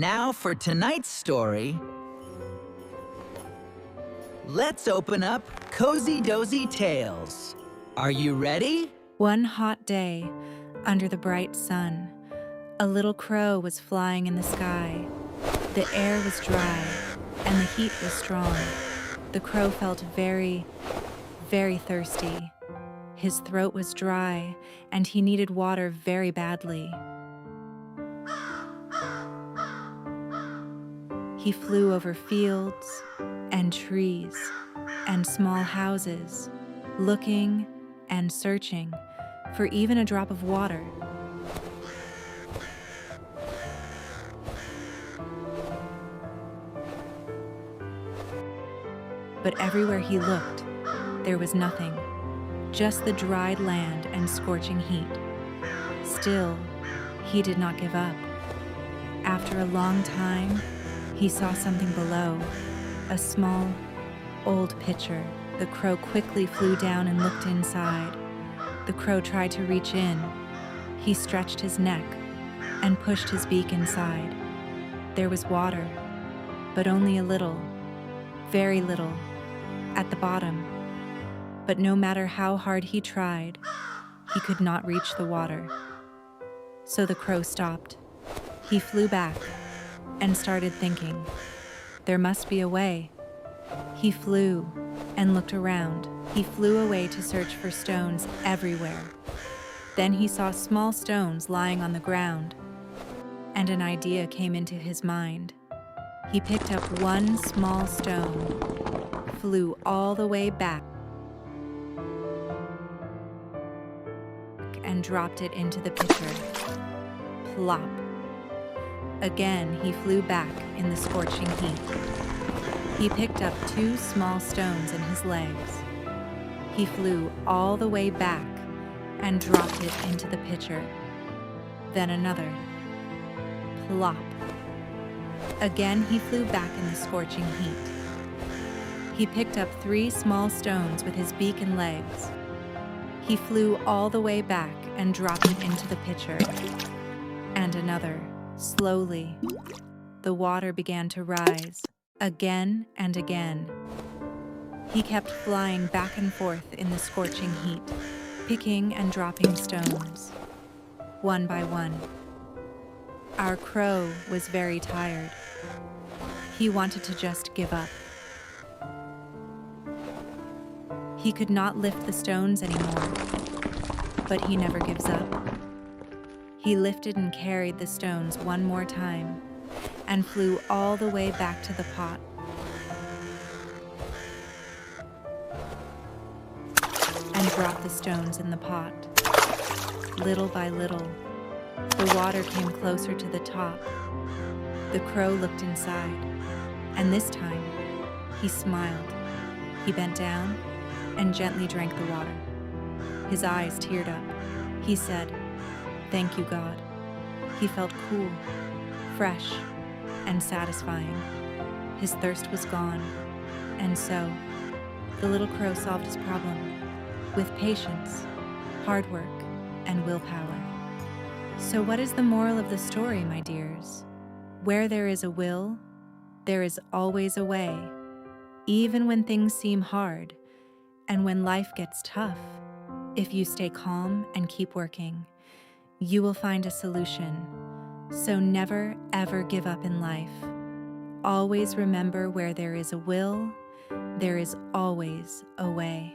now for tonight's story, let's open up Cozy Dozy Tales. Are you ready? One hot day, under the bright sun, a little crow was flying in the sky. The air was dry, and the heat was strong. The crow felt very, very thirsty. His throat was dry, and he needed water very badly. He flew over fields and trees and small houses, looking and searching for even a drop of water. But everywhere he looked, there was nothing, just the dried land and scorching heat. Still, he did not give up. After a long time, he saw something below, a small, old pitcher. The crow quickly flew down and looked inside. The crow tried to reach in. He stretched his neck and pushed his beak inside. There was water, but only a little, very little, at the bottom. But no matter how hard he tried, he could not reach the water. So the crow stopped. He flew back and started thinking, there must be a way. He flew and looked around. He flew away to search for stones everywhere. Then he saw small stones lying on the ground, and an idea came into his mind. He picked up one small stone, flew all the way back, and dropped it into the pitcher. Plop. Again, he flew back in the scorching heat. He picked up two small stones in his legs. He flew all the way back and dropped it into the pitcher. Then another. Plop. Again, he flew back in the scorching heat. He picked up three small stones with his beak and legs. He flew all the way back and dropped it into the pitcher. And another. Slowly, the water began to rise, again and again. He kept flying back and forth in the scorching heat, picking and dropping stones, one by one. Our crow was very tired. He wanted to just give up. He could not lift the stones anymore, but he never gives up. He lifted and carried the stones one more time and flew all the way back to the pot. And dropped the stones in the pot. Little by little, the water came closer to the top. The crow looked inside, and this time, he smiled. He bent down and gently drank the water. His eyes teared up. He said, "Thank you, God." He felt cool, fresh, and satisfying. His thirst was gone, and so the little crow solved his problem with patience, hard work, and willpower. So what is the moral of the story, my dears? Where there is a will, there is always a way. Even when things seem hard, and when life gets tough, if you stay calm and keep working, you will find a solution. So never, ever give up in life. Always remember, where there is a will, there is always a way.